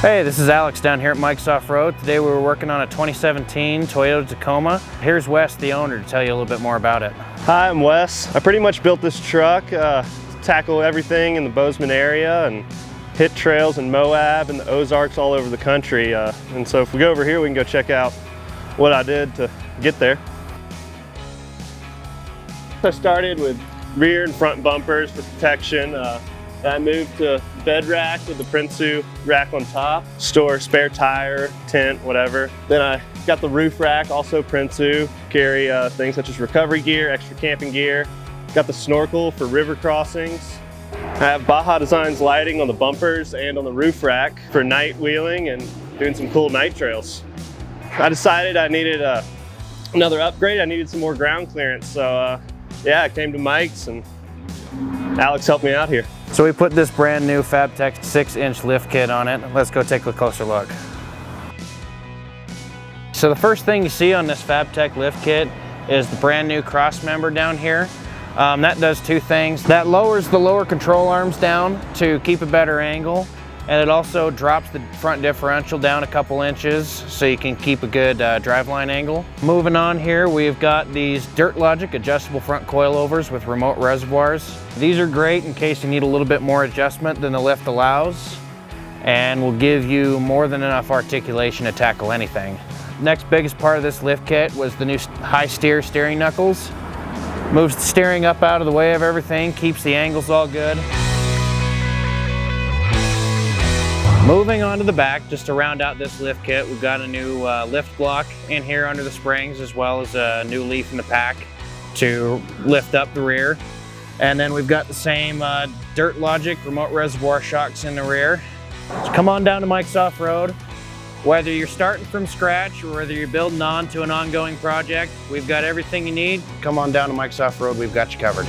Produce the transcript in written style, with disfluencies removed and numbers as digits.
Hey, this is Alex down here at Mike's Off-Road. Today we were working on a 2017 Toyota Tacoma. Here's Wes, the owner, to tell you a little bit more about it. Hi, I'm Wes. I pretty much built this truck to tackle everything in the Bozeman area and hit trails in Moab and the Ozarks all over the country. And so if we go over here, we can go check out what I did to get there. I started with rear and front bumpers for protection. I moved to bed rack with the Prinsu rack on top, store spare tire, tent, whatever. Then I got the roof rack, also Prinsu, carry things such as recovery gear, extra camping gear. Got the snorkel for river crossings. I have Baja Designs lighting on the bumpers and on the roof rack for night wheeling and doing some cool night trails. I decided I needed another upgrade. I needed some more ground clearance. So yeah, I came to Mike's and Alex helped me out here. So we put this brand new Fabtech 6-inch lift kit on it. Let's go take a closer look. So the first thing you see on this Fabtech lift kit is the brand new cross member down here. That does two things. That lowers the lower control arms down to keep a better angle, and it also drops the front differential down a couple inches so you can keep a good driveline angle. Moving on here, we've got these Dirt Logic adjustable front coilovers with remote reservoirs. These are great in case you need a little bit more adjustment than the lift allows, and will give you more than enough articulation to tackle anything. Next biggest part of this lift kit was the new high steer steering knuckles. Moves the steering up out of the way of everything, keeps the angles all good. Moving on to the back, just to round out this lift kit, we've got a new lift block in here under the springs, as well as a new leaf in the pack to lift up the rear. And then we've got the same Dirt Logic remote reservoir shocks in the rear. So come on down to Mike's Off-Road. Whether you're starting from scratch or whether you're building on to an ongoing project, we've got everything you need. Come on down to Mike's Off-Road, we've got you covered.